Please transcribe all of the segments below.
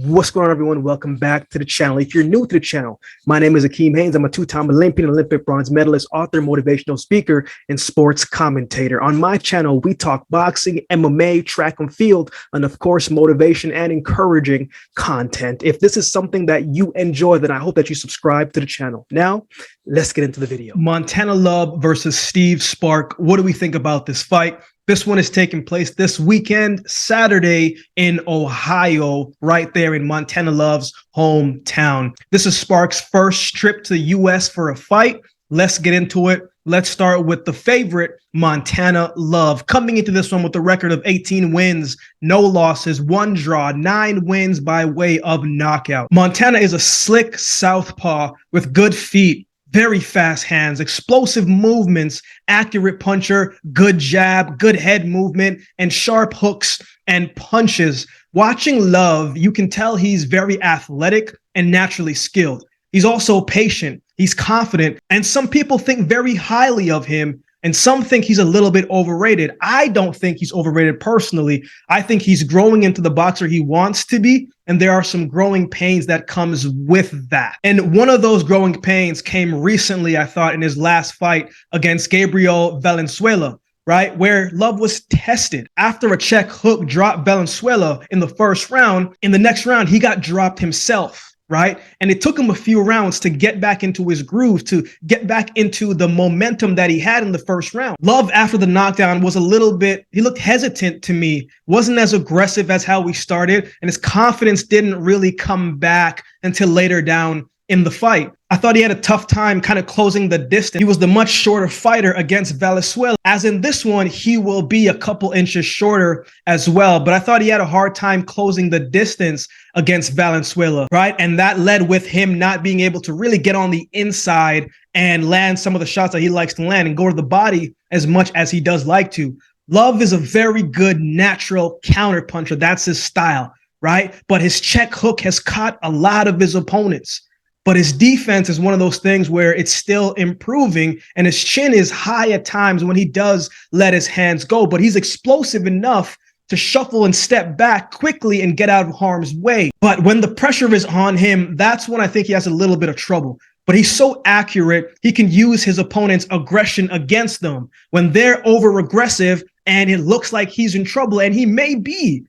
What's going on, everyone? Welcome back to the channel. If you're new to the channel, my name is AkeemHaynes. I'm a two-time Olympian, Olympic bronze medalist, author, motivational speaker, and sports commentator. On my channel, we talk boxing, MMA, track and field, and of course, motivation and encouraging content. If this is something that you enjoy, then I hope that you subscribe to the channel. Now, let's get into the video. Montana Love versus Steve Spark. What do we think about this fight? This one is taking place this weekend, Saturday in Ohio, right there in Montana Love's hometown. This is Spark's first trip to the U.S. for a fight. Let's get into it. Let's start with the favorite, Montana Love, coming into this one with a record of 18 wins, no losses, 1 draw, 9 wins by way of knockout. Montana is a slick southpaw with good feet, very fast hands, explosive movements, accurate puncher, good jab, good head movement, and sharp hooks and punches. Watching Love, you can tell he's very athletic and naturally skilled. He's also patient, he's confident, and some people think very highly of him, and some think he's a little bit overrated. I don't think he's overrated personally. I think he's growing into the boxer he wants to be, and there are some growing pains that comes with that. And one of those growing pains came recently, I thought, in his last fight against Gabriel Valenzuela, right? Where Love was tested. After a check hook dropped Valenzuela in the first round, in the next round, he got dropped himself. Right? And it took him a few rounds to get back into his groove, to get back into the momentum that he had in the first round. Love, after the knockdown, was a little bit, he looked hesitant to me, wasn't as aggressive as how we started, and his confidence didn't really come back until later down in the fight. I thought he had a tough time kind of closing the distance. He was the much shorter fighter against Valenzuela. As in this one, he will be a couple inches shorter as well. But I thought he had a hard time closing the distance against Valenzuela, right? And that led with him not being able to really get on the inside and land some of the shots that he likes to land and go to the body as much as he does like to. Love is a very good natural counter puncher. That's his style, right? But his check hook has caught a lot of his opponents. But his defense is one of those things where it's still improving, and his chin is high at times when he does let his hands go. But he's explosive enough to shuffle and step back quickly and get out of harm's way. But when the pressure is on him, that's when I think he has a little bit of trouble. But he's so accurate, he can use his opponent's aggression against them. When they're over-aggressive and it looks like he's in trouble, and he may be,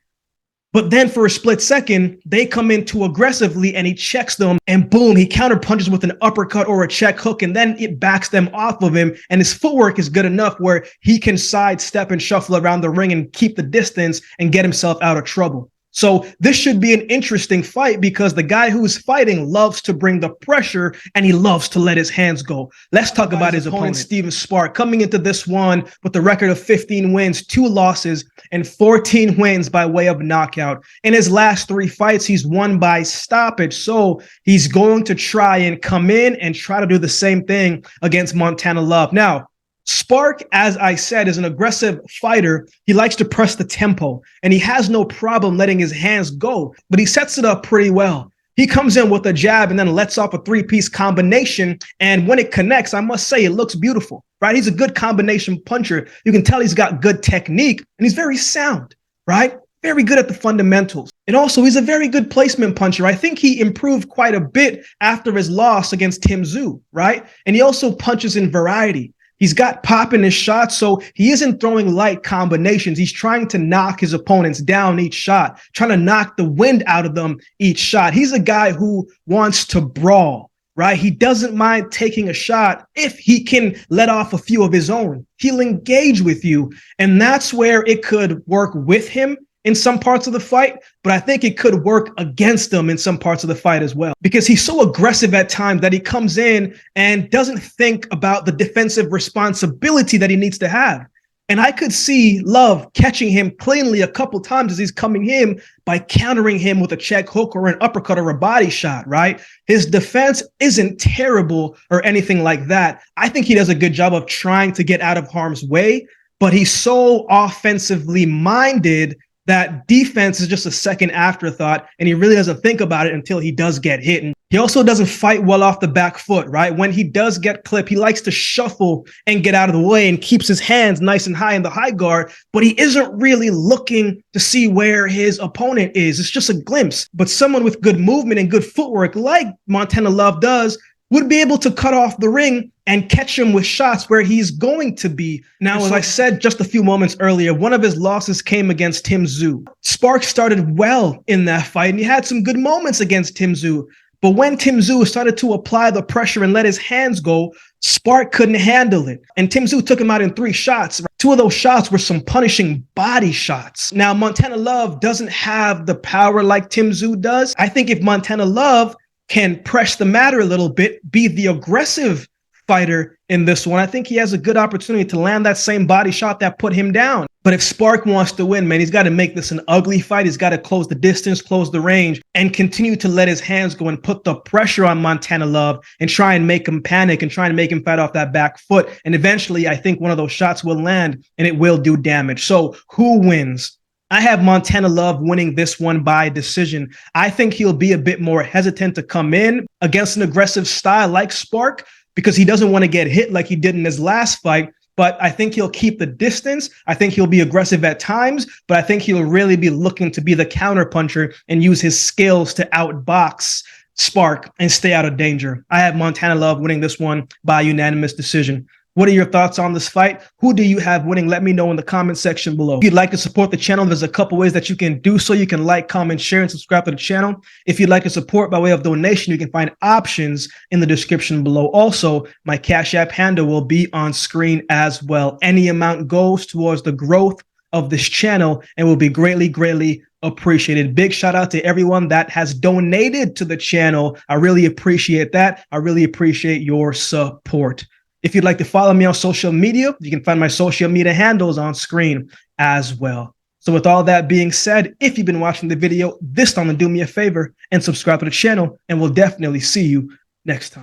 but then for a split second, they come in too aggressively and he checks them, and boom, he counter punches with an uppercut or a check hook, and then it backs them off of him. And his footwork is good enough where he can sidestep and shuffle around the ring and keep the distance and get himself out of trouble. So this should be an interesting fight because the guy who's fighting loves to bring the pressure and he loves to let his hands go. Let's talk about his opponent, Steve Spark, coming into this one with a record of 15 wins, 2 losses, and 14 wins by way of knockout. In his last 3 fights, he's won by stoppage. So he's going to try and come in and try to do the same thing against Montana Love. Now, Spark, as I said, is an aggressive fighter. He likes to press the tempo, and he has no problem letting his hands go, but he sets it up pretty well. He comes in with a jab and then lets off a 3-piece combination, and when it connects, I must say, it looks beautiful, right? He's a good combination puncher. You can tell he's got good technique, and he's very sound, right? Very good at the fundamentals. And also, he's a very good placement puncher. I think he improved quite a bit after his loss against Tim Tszyu, right? And he also punches in variety. He's got pop in his shots, so he isn't throwing light combinations. He's trying to knock his opponents down each shot, trying to knock the wind out of them each shot. He's a guy who wants to brawl, right? He doesn't mind taking a shot if he can let off a few of his own. He'll engage with you, and that's where it could work with him in some parts of the fight, but I think it could work against him in some parts of the fight as well, because he's so aggressive at times that he comes in and doesn't think about the defensive responsibility that he needs to have. And I could see Love catching him cleanly a couple times as he's coming in by countering him with a check hook or an uppercut or a body shot, right? His defense isn't terrible or anything like that. I think he does a good job of trying to get out of harm's way, but he's so offensively minded that defense is just a second afterthought, and he really doesn't think about it until he does get hit. And he also doesn't fight well off the back foot, right? When he does get clipped, he likes to shuffle and get out of the way and keeps his hands nice and high in the high guard, but he isn't really looking to see where his opponent is. It's just a glimpse. But someone with good movement and good footwork like Montana Love does would be able to cut off the ring and catch him with shots where he's going to be. Now, as I said just a few moments earlier, one of his losses came against Tim Tszyu. Spark started well in that fight, and he had some good moments against Tim Tszyu. But when Tim Tszyu started to apply the pressure and let his hands go, Spark couldn't handle it. And Tim Tszyu took him out in 3 shots. 2 of those shots were some punishing body shots. Now, Montana Love doesn't have the power like Tim Tszyu does. I think if Montana Love can press the matter a little bit, be the aggressive fighter in this one, I think he has a good opportunity to land that same body shot that put him down. But if Spark wants to win, man, he's got to make this an ugly fight. He's got to close the distance, close the range, and continue to let his hands go and put the pressure on Montana Love and try and make him panic and try and make him fight off that back foot. And eventually, I think one of those shots will land and it will do damage. So who wins? I have Montana Love winning this one by decision. I think he'll be a bit more hesitant to come in against an aggressive style like Spark because he doesn't want to get hit like he did in his last fight. But I think he'll keep the distance. I think he'll be aggressive at times, but I think he'll really be looking to be the counterpuncher and use his skills to outbox Spark and stay out of danger. I have Montana Love winning this one by unanimous decision. What are your thoughts on this fight? Who do you have winning? Let me know in the comment section below. If you'd like to support the channel, there's a couple ways that you can do so. You can like, comment, share, and subscribe to the channel. If you'd like to support by way of donation, you can find options in the description below. Also, my Cash App handle will be on screen as well. Any amount goes towards the growth of this channel and will be greatly, greatly appreciated. Big shout out to everyone that has donated to the channel. I really appreciate that. I really appreciate your support. If you'd like to follow me on social media, you can find my social media handles on screen as well. So with all that being said, if you've been watching the video this time, then do me a favor and subscribe to the channel, and we'll definitely see you next time.